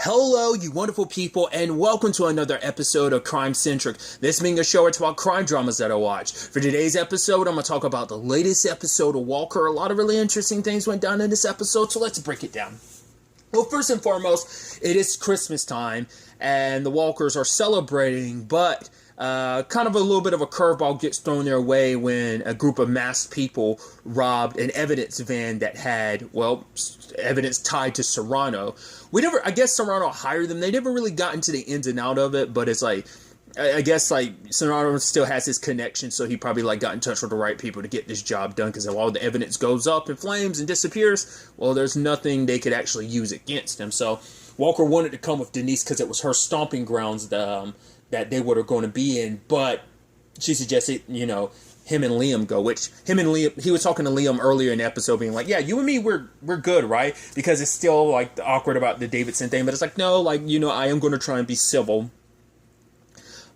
Hello, you wonderful people, and welcome to another episode of Crime Centric. This being a show where it's about crime dramas that I watch. For today's episode, I'm going to talk about the latest episode of Walker. A lot of really interesting things went down in this episode, so let's break it down. Well, first and foremost, it is Christmas time, and the Walkers are celebrating, but kind of a little bit of a curveball gets thrown their way when a group of masked people robbed an evidence van that had, well, evidence tied to Serrano. I guess Serrano hired them. They never really got into the ins and out of it, but it's like, I guess like Serrano still has his connection, so he probably like got in touch with the right people to get this job done, because while the evidence goes up in flames and disappears, well, there's nothing they could actually use against him. So Walker wanted to come with Denise because it was her stomping grounds that they were going to be in, but she suggested, him and Liam go, which him and Liam, he was talking to Liam earlier in the episode being like, yeah, you and me, we're good, right? Because it's still like awkward about the Davidson thing, but it's like, no, like, I am going to try and be civil.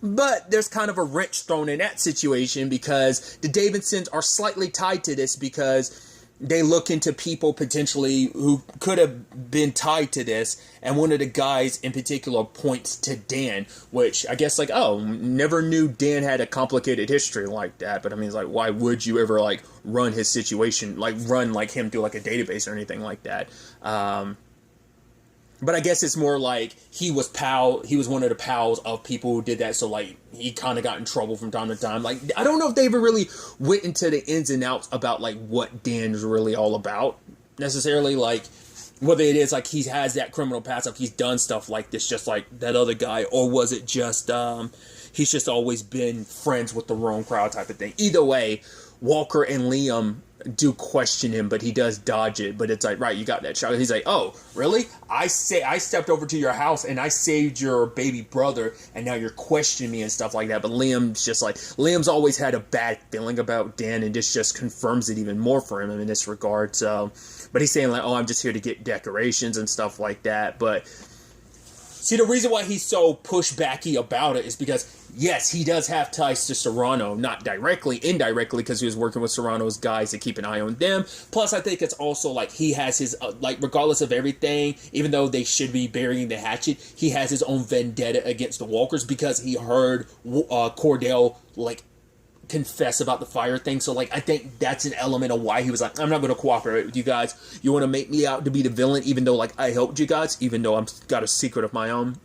But there's kind of a wrench thrown in that situation because the Davidsons are slightly tied to this because they look into people potentially who could have been tied to this, and one of the guys in particular points to Dan, which I guess like, oh, never knew Dan had a complicated history like that. But I mean, it's like, why would you ever like run his situation, like run like him through like a database or anything like that? But I guess it's more like he was one of the pals of people who did that, so like he kind of got in trouble from time to time. Like, I don't know if they ever really went into the ins and outs about like what Dan's really all about necessarily, like whether it is like he has that criminal past, like he's done stuff like this just like that other guy, or was it just he's just always been friends with the wrong crowd type of thing. Either way, Walker and Liam do question him, but he does dodge it. But it's like, right, you got that shot. He's like, oh, really? I stepped over to your house and I saved your baby brother, and now you're questioning me and stuff like that. But Liam's always had a bad feeling about Dan, and this just confirms it even more for him in this regard. So, but he's saying like, oh, I'm just here to get decorations and stuff like that. But see, the reason why he's so pushbacky about it is because, yes, he does have ties to Serrano, not directly, indirectly, because he was working with Serrano's guys to keep an eye on them. Plus, I think it's also like he has his, regardless of everything, even though they should be burying the hatchet, he has his own vendetta against the Walkers because he heard Cordell, confess about the fire thing. So I think that's an element of why he was like, I'm not going to cooperate with you guys. You want to make me out to be the villain, even though I helped you guys, even though I've got a secret of my own,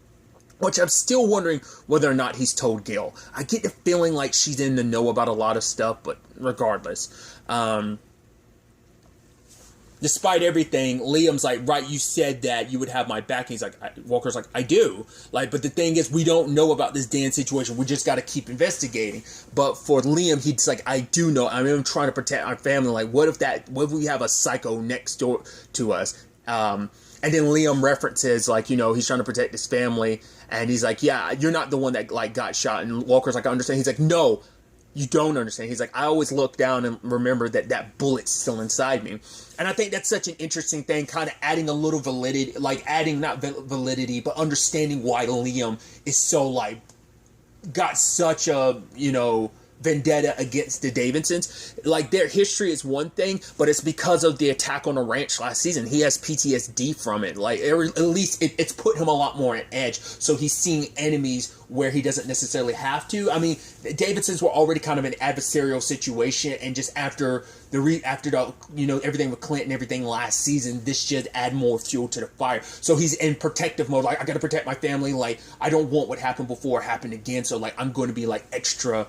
which I'm still wondering whether or not he's told Gail. I get the feeling like she's in the know about a lot of stuff, but regardless, despite everything, Liam's like, right, you said that you would have my back. And he's like, Walker's like, I do. But the thing is, we don't know about this Dan situation. We just got to keep investigating. But for Liam, he's like, I do know. I mean, I'm trying to protect our family. Like, what if we have a psycho next door to us? And then Liam references, he's trying to protect his family. And he's like, yeah, you're not the one that, got shot. And Walker's like, I understand. He's like, no, you don't understand. He's like, I always look down and remember that bullet's still inside me. And I think that's such an interesting thing, kind of adding a little validity, adding not validity, but understanding why Liam is so, got such a, vendetta against the Davidsons. Their history is one thing, but it's because of the attack on the ranch last season. He has PTSD from it. At least it's put him a lot more on edge. So he's seeing enemies where he doesn't necessarily have to. I mean, the Davidsons were already kind of an adversarial situation, and just after the everything with Clint and everything last season, this just add more fuel to the fire. So he's in protective mode. I got to protect my family. I don't want what happened before happen again. So I'm going to be extra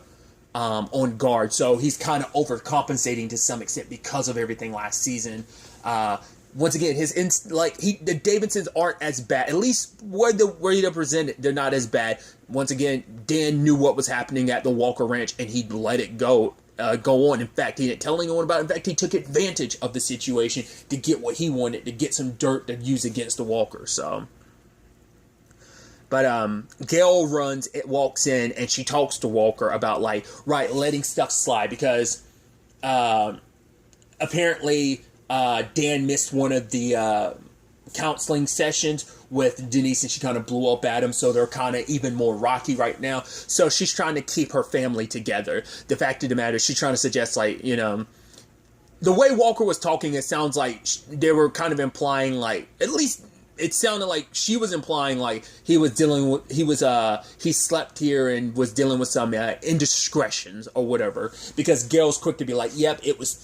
on guard. So he's kind of overcompensating to some extent because of everything last season. Once again, the Davidsons aren't as bad. At least where they're presented, they're not as bad. Once again, Dan knew what was happening at the Walker Ranch, and he let it go on. In fact, he didn't tell anyone about it. In fact, he took advantage of the situation to get what he wanted, to get some dirt to use against the Walkers. So. But Gail walks in, and she talks to Walker about letting stuff slide, because apparently Dan missed one of the counseling sessions with Denise, and she kind of blew up at him, so they're kind of even more rocky right now. So she's trying to keep her family together. The fact of the matter is, she's trying to suggest the way Walker was talking, it sounds like they were kind of implying at least it sounded like she was implying like he slept here and was dealing with some indiscretions or whatever, because Gail's quick to be like, yep, it was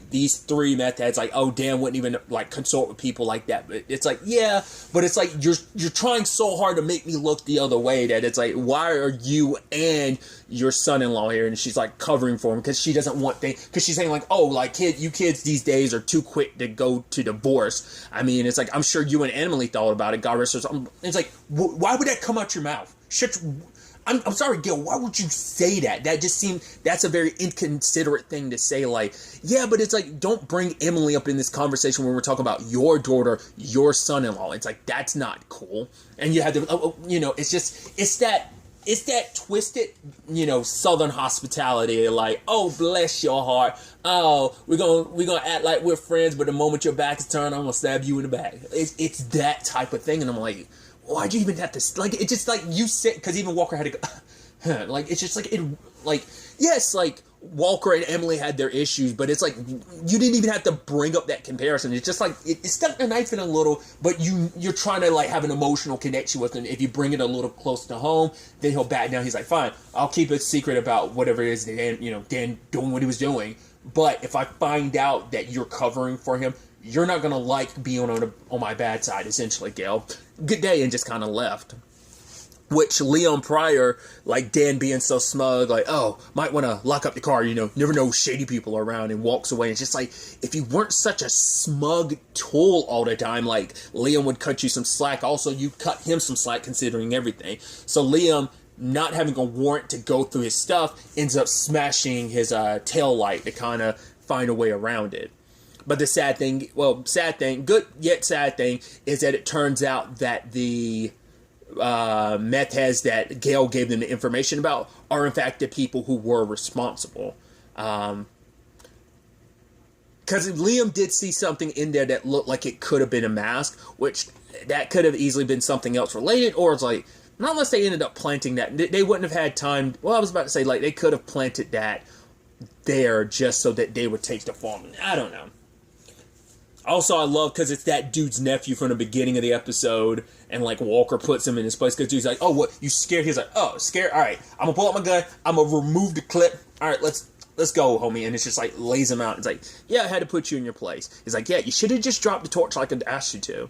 these three meth heads. Like, oh, Dan wouldn't even like consult with people like that. But it's like, yeah, but it's like you're trying so hard to make me look the other way that it's like, why are you and your son-in-law here? And she's like covering for him because she doesn't want things, because she's saying like, oh, like you kids these days are too quick to go to divorce. I mean, it's like, I'm sure you and Emily thought about it, God rest her soul. It's like, why would that come out your mouth? I'm sorry, Gil, why would you say that? That just seemed, that's a very inconsiderate thing to say. Like, yeah, but it's like, don't bring Emily up in this conversation when we're talking about your daughter, your son-in-law. It's like, that's not cool. And you have to, it's that twisted, Southern hospitality, like, oh, bless your heart. Oh, we're gonna act like we're friends, but the moment your back is turned, I'm gonna stab you in the back. It's that type of thing, and I'm like, why'd you even have to, like, it's just like you said, because even Walker had to go, like, it's just like, yes, like, Walker and Emily had their issues, but it's like, you didn't even have to bring up that comparison. It's just like, it stuck the knife in a little, but you're trying to, like, have an emotional connection with him. If you bring it a little close to home, then he'll back down. He's like, fine, I'll keep a secret about whatever it is Dan doing what he was doing. But if I find out that you're covering for him, you're not going to like being on my bad side, essentially, Gail. Good day, and just kind of left. Which Leon Pryor, like Dan being so smug, like, oh, might want to lock up the car, never know shady people are around, and walks away. It's just like, if you weren't such a smug tool all the time, like, Liam would cut you some slack. Also, you cut him some slack considering everything. So Liam, not having a warrant to go through his stuff, ends up smashing his tail light to kind of find a way around it. But the good yet sad thing, is that it turns out that the meth heads that Gail gave them the information about are in fact the people who were responsible. Because Liam did see something in there that looked like it could have been a mask, which that could have easily been something else related, or it's like, not unless they ended up planting that. They wouldn't have had time. Well, I was about to say, like, they could have planted that there just so that they would take the farm. I don't know. Also, I love, because it's that dude's nephew from the beginning of the episode, and, like, Walker puts him in his place, because dude's like, oh, what, you scared? He's like, oh, scared? All right, I'm going to pull out my gun, I'm going to remove the clip, all right, let's go, homie, and it's just, like, lays him out. It's like, yeah, I had to put you in your place. He's like, yeah, you should have just dropped the torch like I asked you to.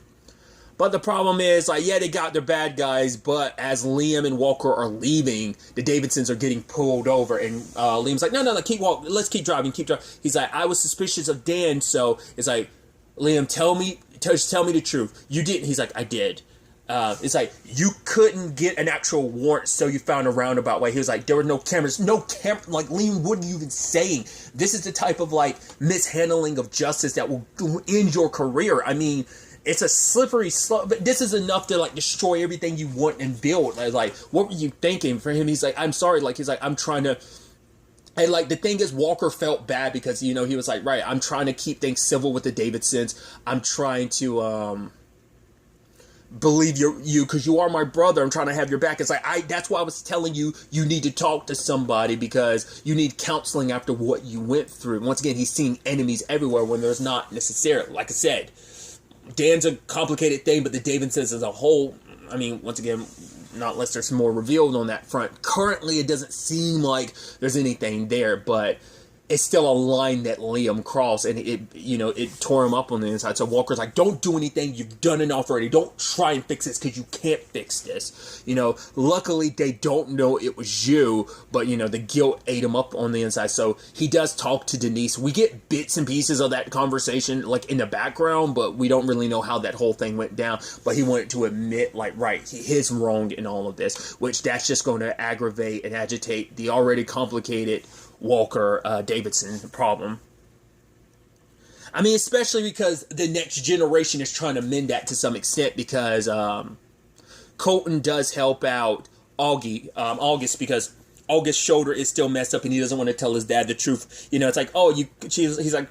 But the problem is, like, yeah, they got their bad guys, but as Liam and Walker are leaving, the Davidsons are getting pulled over, and Liam's like, no, let's keep driving. He's like, I was suspicious of Dan, so it's like, Liam, tell me the truth. You didn't. He's like, I did. It's like, you couldn't get an actual warrant, so you found a roundabout way. He was like, there were no cameras. Like, Liam, what are you even saying? This is the type of, like, mishandling of justice that will end your career. I mean, it's a slippery slope, but this is enough to, like, destroy everything you want and build. Like, what were you thinking? For him, he's like, I'm sorry. Like, he's like, I'm trying to... And, like, the thing is, Walker felt bad because, he was like, right, I'm trying to keep things civil with the Davidsons. I'm trying to, believe you because you are my brother. I'm trying to have your back. It's like, that's why I was telling you need to talk to somebody, because you need counseling after what you went through. Once again, he's seeing enemies everywhere when there's not necessarily. Like I said, Dan's a complicated thing, but the Davidsons as a whole, I mean, once again, not unless there's more revealed on that front. Currently, it doesn't seem like there's anything there, but it's still a line that Liam crossed, and it tore him up on the inside. So Walker's like, don't do anything. You've done enough already. Don't try and fix this, because you can't fix this. Luckily, they don't know it was you, but, the guilt ate him up on the inside. So he does talk to Denise. We get bits and pieces of that conversation, like, in the background, but we don't really know how that whole thing went down. But he wanted to admit, like, right, he is wrong in all of this, which that's just going to aggravate and agitate the already complicated Walker Davidson problem. I mean, especially because the next generation is trying to mend that to some extent, because Colton does help out August, because August's shoulder is still messed up and he doesn't want to tell his dad the truth. It's like, oh, he's like,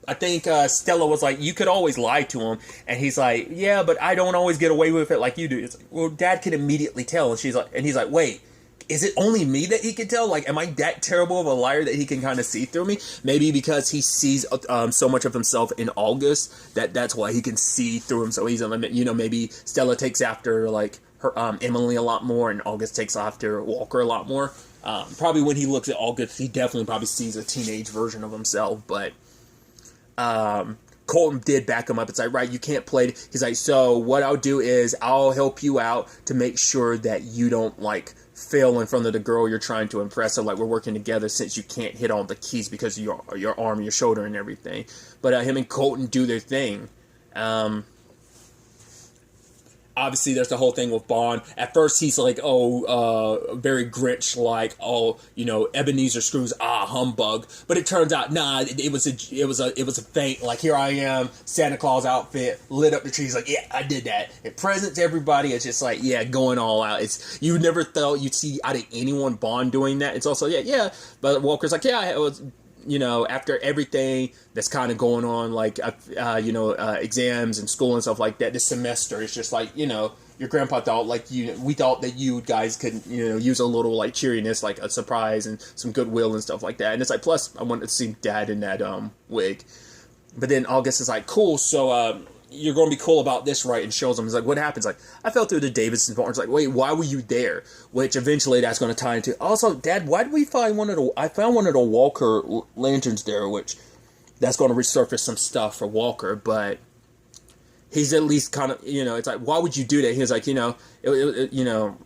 I think Stella was like, you could always lie to him, and he's like, yeah, but I don't always get away with it like you do. It's like, well, Dad can immediately tell, and he's like, wait, is it only me that he can tell? Like, am I that terrible of a liar that he can kind of see through me? Maybe because he sees so much of himself in August that's why he can see through him so easily. You know, maybe Stella takes after like her Emily a lot more, and August takes after Walker a lot more. Probably when he looks at August, he definitely probably sees a teenage version of himself. But Colton did back him up. It's like, right, you can't play. He's like, so what I'll do is I'll help you out to make sure that you don't like fail in front of the girl you're trying to impress. So like, we're working together since you can't hit all the keys because of your arm, your shoulder, and everything. But him and Colton do their thing. Obviously, there's the whole thing with Bond. At first, he's like, very Grinch-like, you know, Ebenezer Scrooge, humbug. But it turns out, nah, it was a feint. Like, here I am, Santa Claus outfit, lit up the tree. He's like, yeah, I did that. It presents everybody. It's just like, yeah, going all out. You never thought you'd see out of anyone Bond doing that. It's also, yeah. But Walker's like, yeah, it was. You know, after everything that's kind of going on, like, exams and school and stuff like that, this semester, it's just like, you know, your grandpa thought, like, we thought that you guys could, you know, use a little, like, cheeriness, like a surprise and some goodwill and stuff like that. And it's like, plus, I wanted to see Dad in that wig. But then August is like, cool, so, you're going to be cool about this, right? And shows him. He's like, what happens? Like, I fell through the Davidson barn. It's like, wait, why were you there? Which eventually that's going to tie into. Also, Dad, why did we find I found one of the Walker lanterns there, which that's going to resurface some stuff for Walker, but he's at least kind of, you know, it's like, why would you do that? He was like, you know, you know,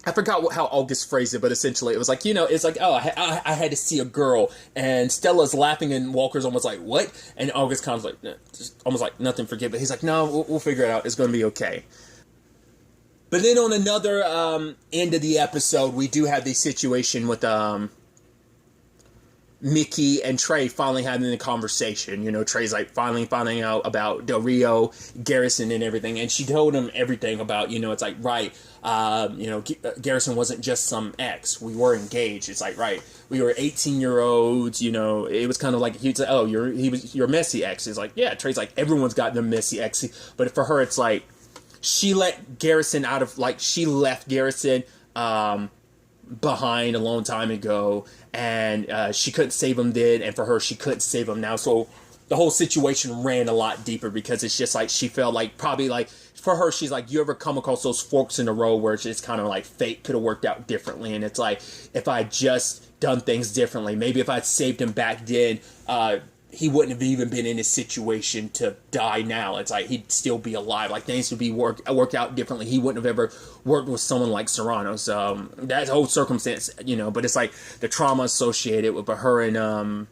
I forgot how August phrased it, but essentially it was like, you know, it's like, oh, I had to see a girl, and Stella's laughing, and Walker's almost like, what? And August kind of like, just almost like nothing forget, but he's like, no, we'll figure it out. It's going to be okay. But then on another end of the episode, we do have the situation with Mickey and Trey finally having a conversation. You know, Trey's like finally finding out about Del Rio, Garrison, and everything. And she told him everything about, you know, it's like, right, you know, Garrison wasn't just some ex. We were engaged. It's like, right, we were 18-year-olds, you know. It was kind of like, he'd say, oh, you're messy ex. It's like, yeah, Trey's like, everyone's got the messy ex. But for her, it's like, she let Garrison out of, like, she left Garrison, behind a long time ago, and she couldn't save him then, and for her, she couldn't save him now. So the whole situation ran a lot deeper, because it's just like she felt like, probably like, for her, she's like, you ever come across those forks in the road where it's just kind of like fate could have worked out differently, and it's like, if I just done things differently, maybe if I'd saved him back then, he wouldn't have even been in a situation to die now. It's like, he'd still be alive. Like, things would be worked out differently. He wouldn't have ever worked with someone like Serrano. So, that whole circumstance, you know, but it's like the trauma associated with her and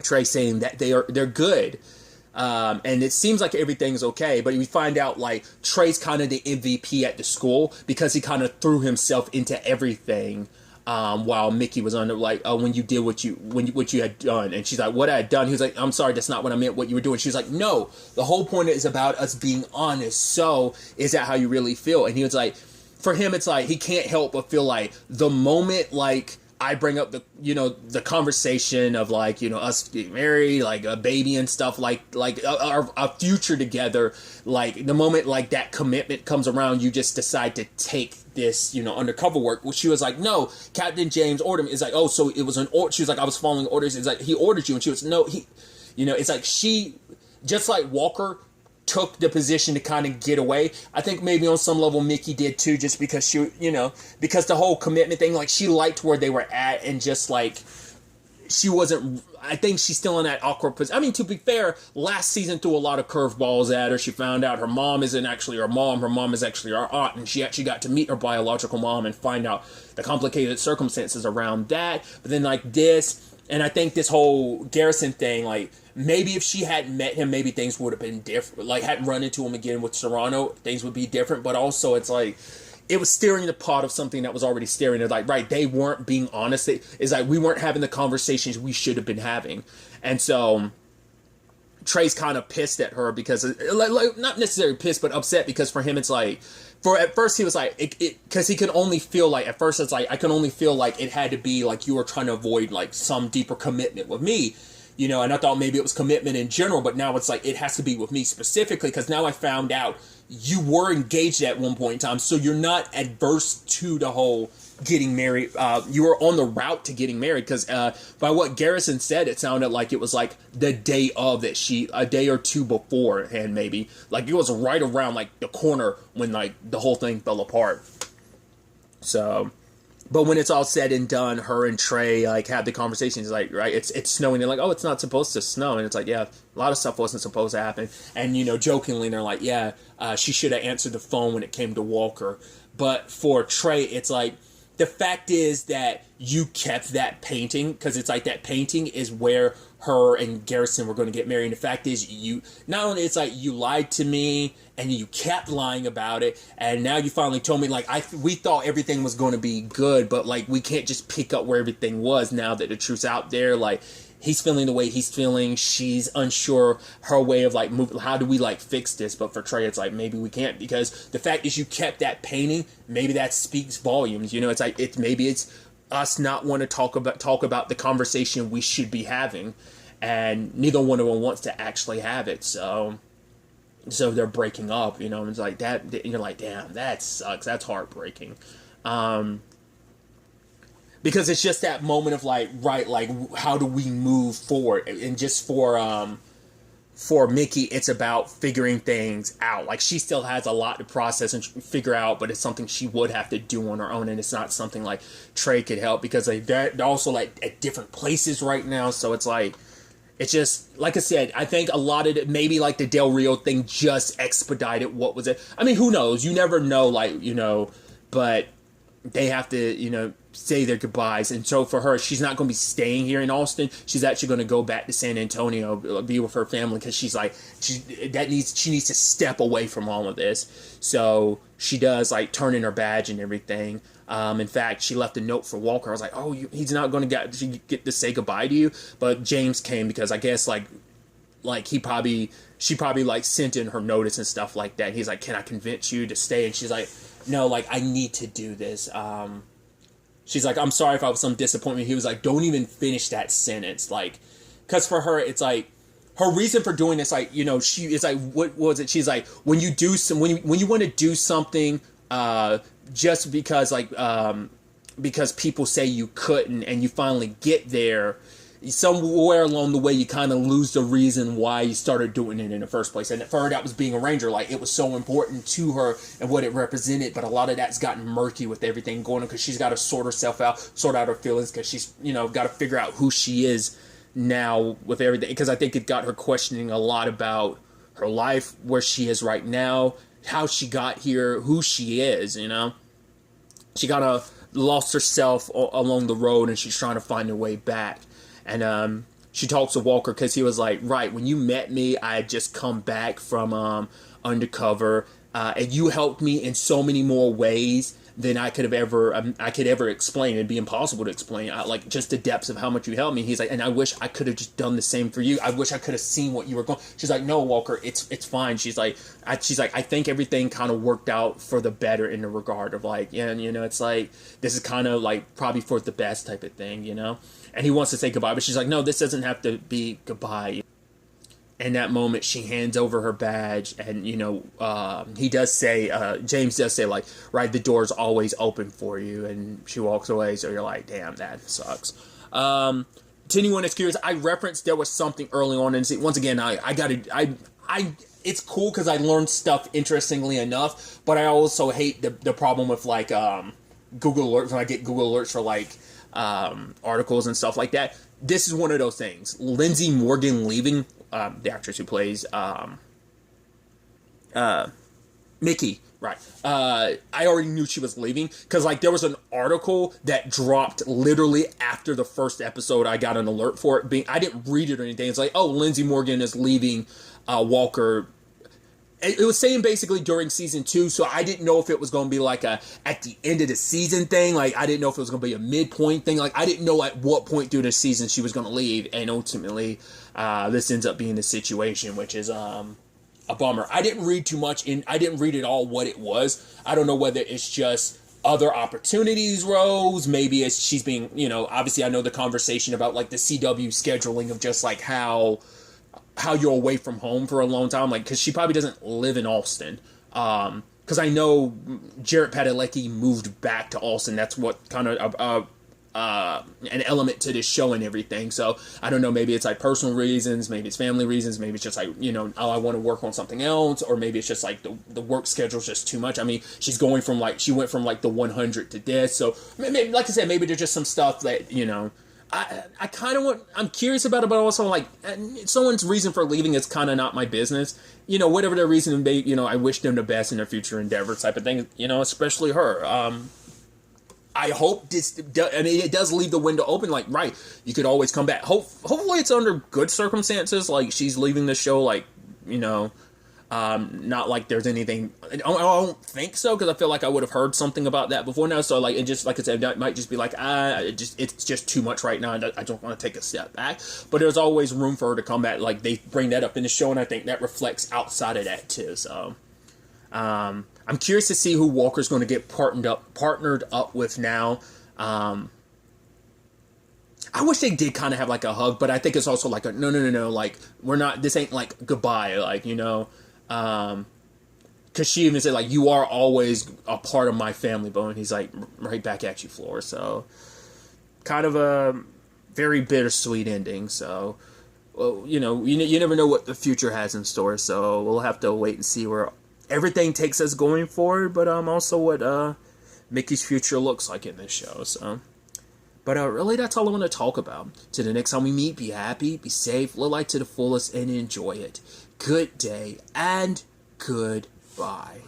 Trey saying that they're good. And it seems like everything's okay, but we find out, like, Trey's kind of the MVP at the school because he kind of threw himself into everything. While Mickey was under, like, when you did what you had done. And she's like, what I had done? He was like, I'm sorry, that's not what I meant, what you were doing. She was like, no, the whole point is about us being honest. So, is that how you really feel? And he was like, for him, it's like, he can't help but feel like the moment, like, I bring up the conversation of, like, you know, us getting married, like a baby and stuff, like our future together, like the moment like that commitment comes around, you just decide to take this, you know, undercover work. Well, she was like, no, Captain James ordered me. It's like, oh, so it was an order. She was like, I was following orders. It's like, he ordered you. And she was, no, you know, it's like she, just like Walker took the position to kind of get away. I think maybe on some level Mickey did too, just because she, you know, because the whole commitment thing, like, she liked where they were at, and just like, she wasn't, I think she's still in that awkward position. I mean, to be fair, last season threw a lot of curveballs at her. She found out her mom isn't actually her mom is actually her aunt, and she actually got to meet her biological mom and find out the complicated circumstances around that. But then, like, this, and I think this whole Garrison thing, like, maybe if she hadn't met him, maybe things would have been different. Like, hadn't run into him again with Serrano, things would be different. But also, it's like, it was stirring the pot of something that was already stirring. It's like, right, they weren't being honest. It's like, we weren't having the conversations we should have been having. And so Trey's kind of pissed at her because, like, not necessarily pissed, but upset, because for him, it's like, at first he was like, because he could only feel like, at first it's like, I can only feel like it had to be like you were trying to avoid like some deeper commitment with me. You know, and I thought maybe it was commitment in general, but now it's like, it has to be with me specifically, because now I found out you were engaged at one point in time, so you're not adverse to the whole getting married. You were on the route to getting married because by what Garrison said, it sounded like it was like the day of that a day or two beforehand, maybe. Like it was right around like the corner when like the whole thing fell apart. So, but when it's all said and done, her and Trey like had the conversations like, right, it's snowing. They're like, oh, it's not supposed to snow. And it's like, yeah, a lot of stuff wasn't supposed to happen. And, jokingly, they're like, yeah, she should have answered the phone when it came to Walker. But for Trey, it's like, the fact is that you kept that painting because it's like that painting is where her and Garrison were going to get married. And the fact is not only it's like you lied to me and you kept lying about it. And now you finally told me like, we thought everything was going to be good, but like, we can't just pick up where everything was now that the truth's out there. Like, he's feeling the way he's feeling. She's unsure her way of like moving. How do we like fix this? But for Trey, it's like maybe we can't because the fact is you kept that painting. Maybe that speaks volumes. It's like maybe it's us not want to talk about the conversation we should be having, and neither one of them wants to actually have it. So they're breaking up. And it's like that. And you're like, damn, that sucks. That's heartbreaking. Because it's just that moment of like, right, like how do we move forward? And just for Mickey, it's about figuring things out. Like she still has a lot to process and figure out, but it's something she would have to do on her own, and it's not something like Trey could help because they're also like at different places right now. So it's like, it's just like I said. I think a lot of it, maybe like the Del Rio thing, just expedited what was it. I mean, who knows? You never know, like but they have to say their goodbyes. And so for her, she's not going to be staying here in Austin. She's actually going to go back to San Antonio, be with her family, because she's like, she needs to step away from all of this. So she does like turn in her badge and everything. In fact, she left a note for Walker. I was like, oh, he's not going to get to say goodbye to you. But James came because I guess like she probably like sent in her notice and stuff like that. He's like, can I convince you to stay? And she's like, no, like I need to do this. She's like, I'm sorry if I was some disappointment. He was like, don't even finish that sentence. Like, because for her, it's like, her reason for doing this, like, she is like, what was it? She's like, when you want to do something, just because like, because people say you couldn't and you finally get there, somewhere along the way you kind of lose the reason why you started doing it in the first place. And for her, that was being a ranger. Like, it was so important to her and what it represented, but a lot of that's gotten murky with everything going on because she's got to sort herself out, sort out her feelings, because she's got to figure out who she is now with everything, because I think it got her questioning a lot about her life, where she is right now, how she got here, who she is. She kind of lost herself along the road, and she's trying to find her way back. And she talks to Walker because he was like, right, when you met me, I had just come back from undercover, and you helped me in so many more ways than I could ever explain. It'd be impossible to explain, like just the depths of how much you helped me. He's like, and I wish I could have just done the same for you. I wish I could have seen what you were going. She's like, no, Walker, it's fine. She's like, I think everything kind of worked out for the better in the regard of like, yeah, and it's like, this is kind of like probably for the best type of thing, And he wants to say goodbye, but she's like, no, this doesn't have to be goodbye. In that moment, she hands over her badge, and he does say, James does say, like, right, the door's always open for you, and she walks away. So you're like, damn, that sucks. To anyone that's curious, I referenced there was something early on, and once again, it's cool because I learned stuff interestingly enough, but I also hate the problem with like Google alerts when I get Google alerts for like articles and stuff like that. This is one of those things. Lindsay Morgan leaving. The actress who plays Mickey, right? I already knew she was leaving because like there was an article that dropped literally after the first episode. I got an alert for it. I didn't read it or anything. It's like, oh, Lindsay Morgan is leaving Walker. It was saying basically during season 2, so I didn't know if it was going to be like a at the end of the season thing. Like, I didn't know if it was going to be a midpoint thing. Like, I didn't know at what point through the season she was going to leave, and ultimately, this ends up being the situation, which is a bummer. I didn't read too much, I didn't read at all what it was. I don't know whether it's just other opportunities rose. Maybe it's she's being, obviously I know the conversation about like the CW scheduling of just like how you're away from home for a long time, like, because she probably doesn't live in Austin. because I know Jared Padalecki moved back to Austin. That's what kind of an element to this show and everything. So I don't know, maybe it's like personal reasons, maybe it's family reasons, maybe it's just like, you know, oh, I want to work on something else, or maybe it's just like the work schedule is just too much. I mean, she went from like the 100 to this. So maybe, like I said, maybe there's just some stuff that, you know, I kind of I'm curious about it, but also like someone's reason for leaving is kind of not my business. You know, whatever their reason, you know, I wish them the best in their future endeavors type of thing, you know, especially her. I hope this, I mean, it does leave the window open, like, right, you could always come back. Hopefully it's under good circumstances, like, she's leaving the show, like, you know, not like there's anything, I don't think so, because I feel like I would have heard something about that before now, so, like, it just, like I said, it might just be like, it's just too much right now, and I don't want to take a step back, but there's always room for her to come back, like, they bring that up in the show, and I think that reflects outside of that, too, so, I'm curious to see who Walker's going to get partnered up with now. I wish they did kind of have like a hug, but I think it's also like a no, like we're not. This ain't like goodbye, like, you know, because she even said like you are always a part of my family, Bo, and he's like right back at you, Floor. So kind of a very bittersweet ending. So well, you know, you never know what the future has in store. So we'll have to wait and see where everything takes us going forward, but also what Mickey's future looks like in this show. So, but really, that's all I want to talk about. Till the next time we meet, be happy, be safe, live life to the fullest, and enjoy it. Good day and goodbye.